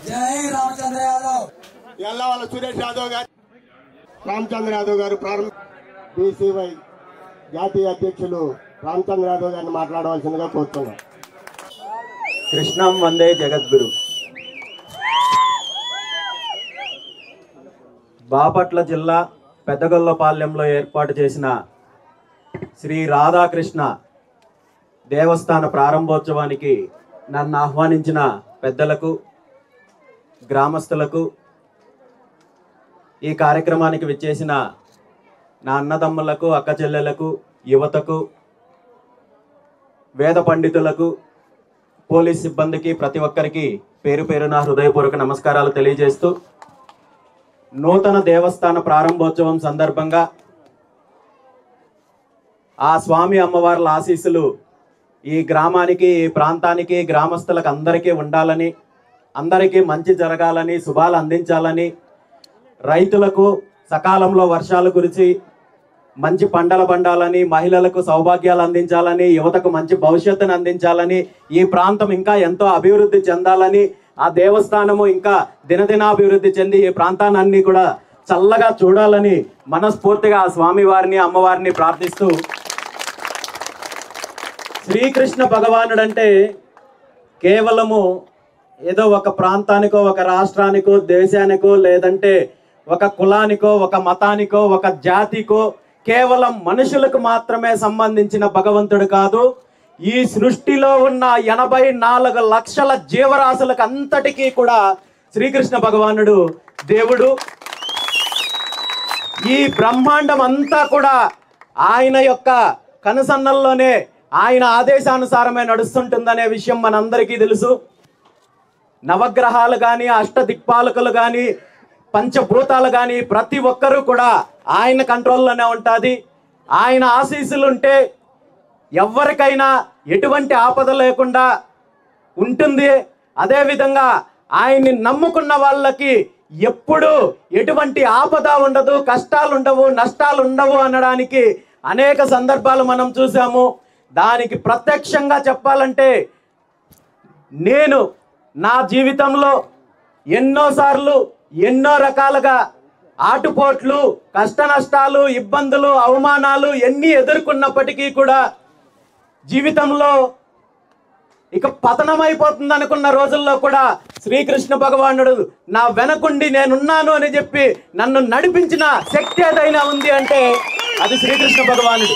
जय रामचंद्र यादव ఎల్లవాళ్ళ సురేష్ యాదవ్ గారు రామచంద్ర యాదవ్ గారు బీసీవై జాతీయ అధ్యక్షులు రామచంద్ర యాదవ్ గారిని మాట్లాడవలసిందిగా కోరుతున్నాం. కృష్ణం వందే జగద్గురు. బాపట్ల జిల్లా పెద్దగొల్లపాలెంలో ఏర్పాటు చేసిన శ్రీ రాధాకృష్ణ దేవస్థాన ప్రారంభోత్సవానికి నన్ను ఆహ్వానించిన పెద్దలకు, గ్రామస్తులకు, ఈ కార్యక్రమానికి విచ్చేసిన నా అన్నదమ్ములకు, అక్క చెల్లెలకు, యువతకు, వేద పండితులకు, పోలీస్ సిబ్బందికి, ప్రతి ఒక్కరికి పేరు పేరున హృదయపూర్వక నమస్కారాలు తెలియజేస్తూ, నూతన దేవస్థాన ప్రారంభోత్సవం సందర్భంగా ఆ స్వామి అమ్మవార్ల ఆశీస్సులు ఈ గ్రామానికి, ఈ ప్రాంతానికి, గ్రామస్తులకు అందరికీ ఉండాలని, అందరికీ మంచి జరగాలని, శుభాలు అందించాలని, రైతులకు సకాలంలో వర్షాలు కురిసి మంచి పంటలు పండాలని, మహిళలకు సౌభాగ్యాలు అందించాలని, యువతకు మంచి భవిష్యత్తును అందించాలని, ఈ ప్రాంతం ఇంకా ఎంతో అభివృద్ధి చెందాలని, ఆ దేవస్థానము ఇంకా దినదినాభివృద్ధి చెంది ఈ ప్రాంతాన్ని కూడా చల్లగా చూడాలని మనస్ఫూర్తిగా ఆ స్వామివారిని, అమ్మవారిని ప్రార్థిస్తూ, శ్రీకృష్ణ భగవానుడు అంటే కేవలము ఏదో ఒక ప్రాంతానికో, ఒక రాష్ట్రానికో, దేశానికో, లేదంటే ఒక కులానికో, ఒక మతానికో, ఒక జాతికో, కేవలం మనుషులకు మాత్రమే సంబంధించిన భగవంతుడు కాదు. ఈ సృష్టిలో ఉన్న 84 లక్షల జీవరాశులకు అంతటికీ కూడా శ్రీకృష్ణ భగవానుడు దేవుడు. ఈ బ్రహ్మాండం అంతా కూడా ఆయన యొక్క కనుసన్నల్లోనే, ఆయన ఆదేశానుసారమే నడుస్తుంటుందనే విషయం మనందరికీ తెలుసు. నవగ్రహాలు కానీ, అష్టదిక్పాలకులు కానీ, పంచభూతాలు కానీ ప్రతి ఒక్కరూ కూడా ఆయన కంట్రోల్లోనే ఉంటుంది. ఆయన ఆశీస్సులు ఉంటే ఎవరికైనా ఎటువంటి ఆపద లేకుండా ఉంటుంది. అదేవిధంగా ఆయన్ని నమ్ముకున్న వాళ్ళకి ఎప్పుడు ఎటువంటి ఆపద ఉండదు, కష్టాలు ఉండవు, నష్టాలు ఉండవు అనడానికి అనేక సందర్భాలు మనం చూసాము. దానికి ప్రత్యక్షంగా చెప్పాలంటే నేను నా జీవితంలో ఎన్నోసార్లు ఎన్నో రకాలుగా ఆటుపోట్లు, కష్ట నష్టాలు, ఇబ్బందులు, అవమానాలు ఎన్ని ఎదుర్కొన్నప్పటికీ కూడా జీవితంలో ఇక పతనమైపోతుంది అనుకున్న రోజుల్లో కూడా శ్రీకృష్ణ భగవానుడు నా వెనకుండి నేనున్నాను అని చెప్పి నన్ను నడిపించిన శక్తి ఏదైనా ఉంది అంటే అది శ్రీకృష్ణ భగవానుడు.